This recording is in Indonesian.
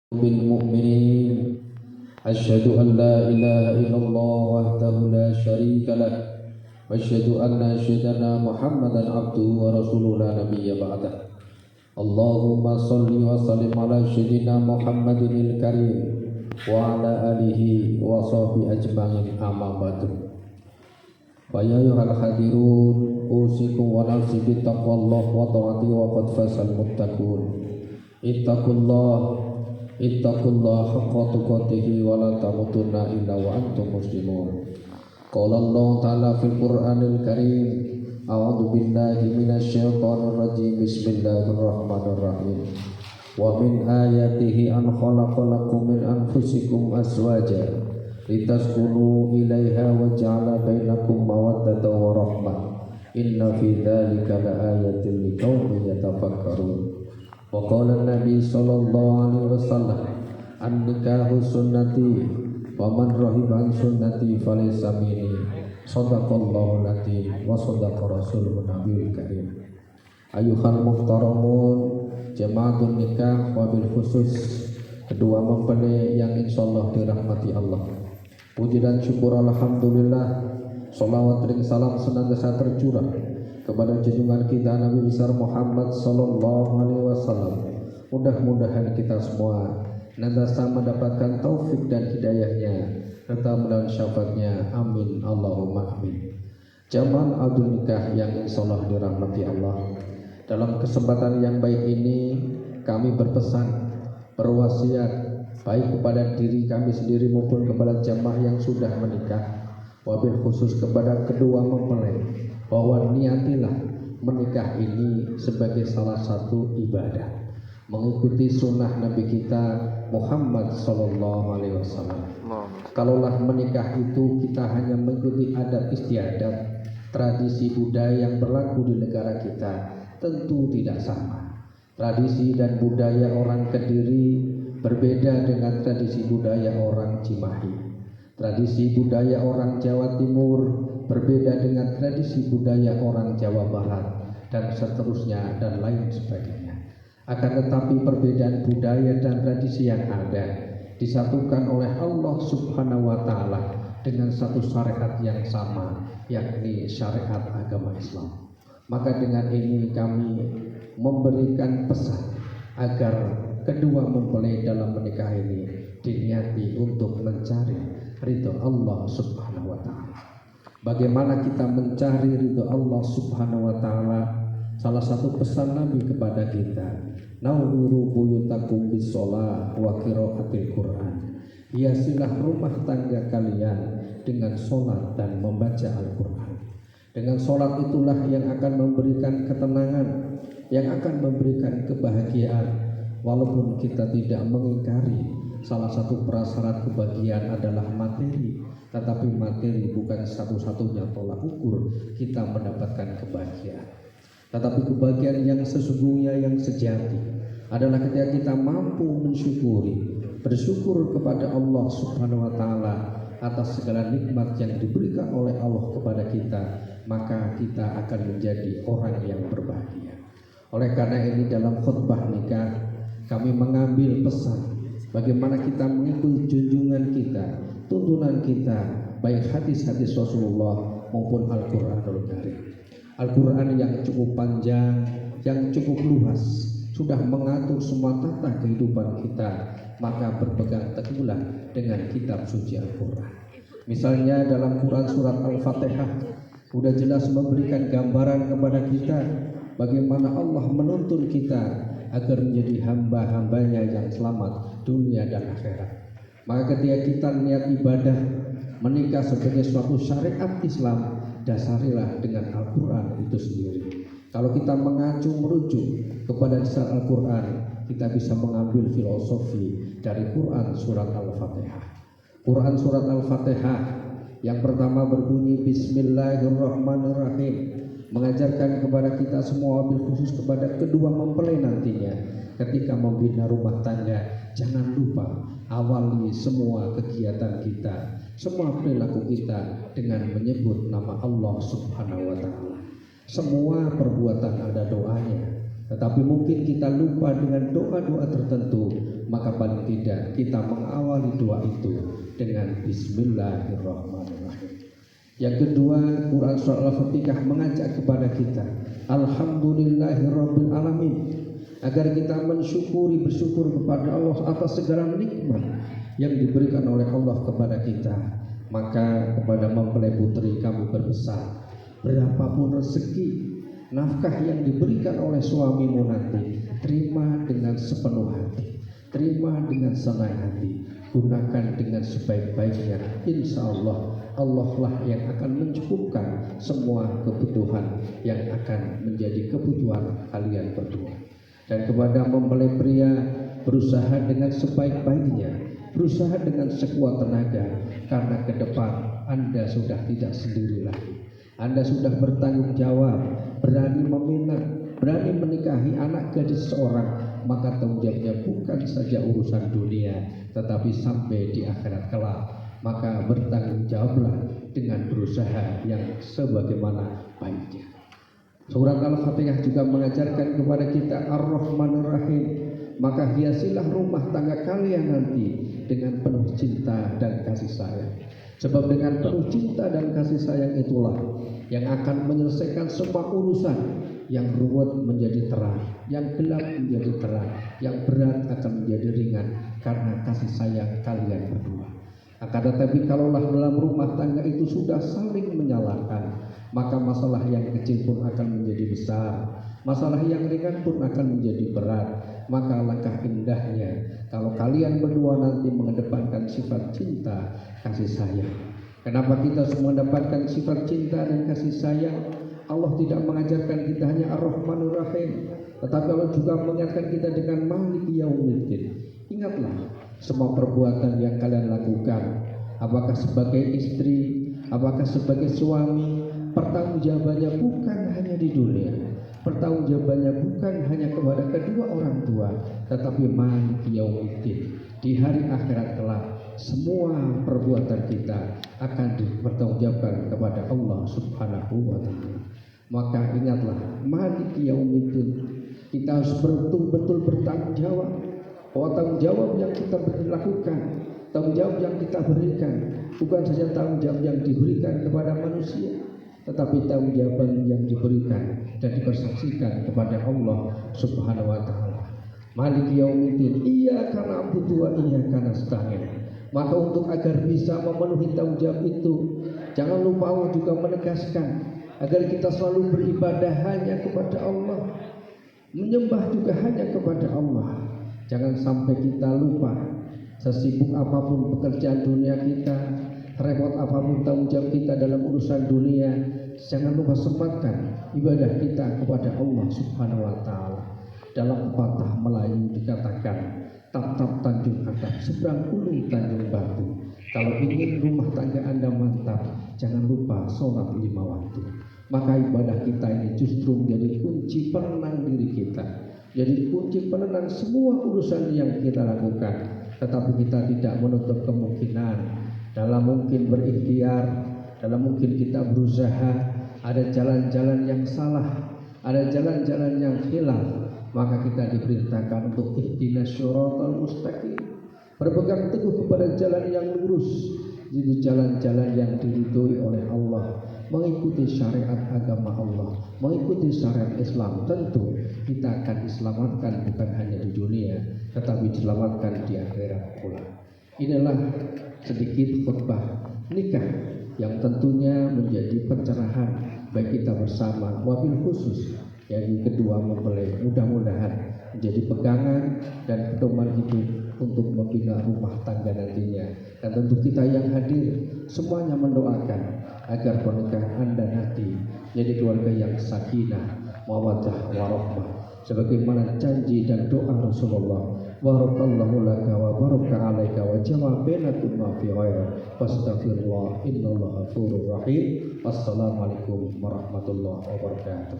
بالمؤمنين أشهد أن لا إله إلا الله وحده لا شريك له وأشهد أن سيدنا محمدا عبده ورسوله لا نبي بعده اللهم صل وسلم على سيدنا محمد الكريم وعلى آله وصحبه أجمعين أما بعد فيا أيها الحاضرون أوصيكم ونفسي بتقوى الله وطاعته وقد فاز المتقون ittaqullah haqqa tuqatih wa la tamutunna illa wa antum muslimun. Qala Allah ta'ala fil Qur'anil Karim, a'udzu billahi minasy syaithanir rajim. Bismillahirrahmanirrahim. Wa min ayatihi an khalaqalakum min anfusikum azwaja litaskunu ilaiha wa ja'ala bainakum mawaddatan wa rahmah. Inna fi dzalika laayatin liqaumin yatafakkarun. Wa qala Nabi sallallahu alaihi wasallam an-nikahu sunnati wa man rahiba an sunnati falaysa minni. Shadaqallahu latim wa shadaqa rasulun nabiyul karim. Ayuhal muhtaramun jama'atun nikah wa bil khusus kedua mempelai yang insyaallah dirahmati Allah. Puji dan syukur alhamdulillah, sholawat ring salam senantiasa tercurah kepada junjungan kita Nabi besar Muhammad sallallahu alaihi wasallam. Mudah-mudahan kita semua senantiasa mendapatkan taufik dan hidayahnya serta melalui syafaatnya. Amin Allahumma amin. Jamaah adul nikah yang insyaallah dirahmati Allah. Dalam kesempatan yang baik ini kami berpesan, berwasiat baik kepada diri kami sendiri maupun kepada jamaah yang sudah menikah, wabil khusus kepada kedua mempelai, bahwa niatilah menikah ini sebagai salah satu ibadah, mengikuti sunnah Nabi kita Muhammad sallallahu alaihi wasallam. Kalaulah menikah itu kita hanya mengikuti adat istiadat, tradisi budaya yang berlaku di negara kita, tentu tidak sama. Tradisi dan budaya orang Kediri berbeda dengan tradisi budaya orang Cimahi. Tradisi budaya orang Jawa Timur berbeda dengan tradisi budaya orang Jawa Barat, dan seterusnya dan lain sebagainya. Akan tetapi perbedaan budaya dan tradisi yang ada disatukan oleh Allah Subhanahu wa Ta'ala dengan satu syariat yang sama, yakni syariat agama Islam. Maka dengan ini kami memberikan pesan agar kedua mempelai dalam menikah ini diniati untuk mencari ridho Allah Subhanahu wa Ta'ala. Bagaimana kita mencari ridho Allah Subhanahu wa Ta'ala? Salah satu pesan Nabi kepada kita, nawwiru buyutakum bisolah wa qiraatil Qur'an. Hiasilah rumah tangga kalian dengan sholat dan membaca Al-Quran. Dengan sholat itulah yang akan memberikan ketenangan, yang akan memberikan kebahagiaan. Walaupun kita tidak mengingkari salah satu prasyarat kebahagiaan adalah materi, tetapi materi bukan satu-satunya tolak ukur kita mendapatkan kebahagiaan. Tetapi kebahagiaan yang sesungguhnya, yang sejati adalah ketika kita mampu mensyukuri, bersyukur kepada Allah Subhanahu wa Ta'ala atas segala nikmat yang diberikan oleh Allah kepada kita, maka kita akan menjadi orang yang berbahagia. Oleh karena ini dalam khutbah nikah kami mengambil pesan bagaimana kita mengikuti junjungan kita, tuntunan kita, baik hadis-hadis Rasulullah maupun Al-Quranul Karim. Al-Quran yang cukup panjang, yang cukup luas, sudah mengatur semua tata kehidupan kita, maka berpegang teguhlah dengan kitab suci Al-Quran. Misalnya dalam Quran surat Al-Fatihah sudah jelas memberikan gambaran kepada kita bagaimana Allah menuntun kita agar menjadi hamba-hambanya yang selamat dunia dan akhirat. Maka ketika kita niat ibadah menikah sebagai suatu syariat Islam, dasarilah dengan Al-Quran itu sendiri. Kalau kita mengacu merujuk kepada dasar Al-Quran, kita bisa mengambil filosofi dari Quran surat Al-Fatihah. Quran surat Al-Fatihah yang pertama berbunyi Bismillahirrahmanirrahim, mengajarkan kepada kita semua, wabil khusus kepada kedua mempelai nantinya ketika membina rumah tangga, jangan lupa awali semua kegiatan kita, semua perilaku kita dengan menyebut nama Allah Subhanahu wa Ta'ala. Semua perbuatan ada doanya, tetapi mungkin kita lupa dengan doa-doa tertentu maka paling tidak kita mengawali doa itu dengan Bismillahirrahmanirrahim. Yang kedua, Quran Surah Al-Fatihah mengajak kepada kita Alhamdulillahirabbil alamin, agar kita bersyukur kepada Allah atas segala nikmat yang diberikan oleh Allah kepada kita. Maka kepada mempelai putri kami berpesan, berapapun rezeki nafkah yang diberikan oleh suamimu nanti, terima dengan sepenuh hati, terima dengan senang hati, gunakan dengan sebaik-baiknya. Insya Allah, Allah lah yang akan mencukupkan semua kebutuhan yang akan menjadi kebutuhan kalian berdua. Dan kepada mempelai pria, berusaha dengan sebaik-baiknya, berusaha dengan sekuat tenaga, karena ke depan Anda sudah tidak sendiri lagi. Anda sudah bertanggung jawab, berani meminang, berani menikahi anak gadis seorang, maka tanggung jawabnya bukan saja urusan dunia, tetapi sampai di akhirat kelak. Maka bertanggung jawablah dengan berusaha yang sebagaimana baiknya. Surat Al-Fatihah juga mengajarkan kepada kita Ar-Rahmanir Rahim, maka hiasilah rumah tangga kalian nanti dengan penuh cinta dan kasih sayang. Sebab dengan penuh cinta dan kasih sayang itulah yang akan menyelesaikan semua urusan. Yang ruwet menjadi terang, yang gelap menjadi terang, yang berat akan menjadi ringan karena kasih sayang kalian berdua. Akan tetapi kalaulah dalam rumah tangga itu sudah saling menyalahkan, maka masalah yang kecil pun akan menjadi besar, masalah yang ringan pun akan menjadi berat. Maka langkah indahnya kalau kalian berdua nanti mengedepankan sifat cinta, kasih sayang. Kenapa kita semua mendapatkan sifat cinta dan kasih sayang? Allah tidak mengajarkan kita hanya Ar-Rahmanir Rahim, tetapi Allah juga mengingatkan kita dengan Maliki Yaumiddin. Ingatlah semua perbuatan yang kalian lakukan, apakah sebagai istri, apakah sebagai suami, pertanggungjawabannya bukan hanya di dunia, pertanggungjawabannya bukan hanya kepada kedua orang tua, tetapi Maliki Yaumiddin, di hari akhirat kelak. Semua perbuatan kita akan dipertanggungjawabkan kepada Allah Subhanahu wa Ta'ala. Maka ingatlah, Maliki Yaumiddin, kita harus betul-betul bertanggung jawab. Bahwa tanggung jawab yang kita lakukan, tanggung jawab yang kita berikan, bukan saja tanggung jawab yang diberikan kepada manusia, tetapi tanggung jawab yang diberikan dan dipersaksikan kepada Allah Subhanahu wa Ta'ala. Maliki Yaumiddin, iyyaka na'budu wa iyyaka nasta'in. Maka untuk agar bisa memenuhi tanggung jawab itu, jangan lupa Allah juga menegaskan agar kita selalu beribadah hanya kepada Allah, menyembah juga hanya kepada Allah. Jangan sampai kita lupa, sesibuk apapun pekerjaan dunia kita, repot apapun tanggung jawab kita dalam urusan dunia, jangan lupa sempatkan ibadah kita kepada Allah Subhanahu wa Ta'ala. Dalam pepatah Melayu dikatakan, tap-tap Tanjung Atap, seberang ulu Tanjung Batu. Kalau ingin rumah tangga Anda mantap, jangan lupa sholat 5 waktu. Maka ibadah kita ini justru menjadi kunci penenang diri kita, jadi kunci penenang semua urusan yang kita lakukan. Tetapi kita tidak menutup kemungkinan, dalam mungkin berikhtiar, dalam mungkin kita berusaha, ada jalan-jalan yang salah, ada jalan-jalan yang khilaf, maka kita diperintahkan untuk ihdinas syiratal mustaqim, berpegang teguh kepada jalan yang lurus, itu jalan-jalan yang diridhoi oleh Allah, mengikuti syariat agama Allah, mengikuti syariat Islam. Tentu kita akan diselamatkan bukan hanya di dunia, tetapi diselamatkan di akhirat pula. Inilah sedikit khutbah nikah yang tentunya menjadi pencerahan bagi kita bersama, wabil khusus yang kedua mempelai, mudah-mudahan menjadi pegangan dan pedoman hidup untuk membina rumah tangga nantinya. Dan tentu kita yang hadir semuanya mendoakan agar pernikahan Anda nanti jadi keluarga yang sakinah, mawaddah, warahmah, sebagaimana janji dan doa Rasulullah. Barakallahu laka wa baraka alaika wa jama' bainakum ma fi ghairi wastaghfirullah innallaha ghafurur rahim. Wassalamualaikum warahmatullahi wabarakatuh.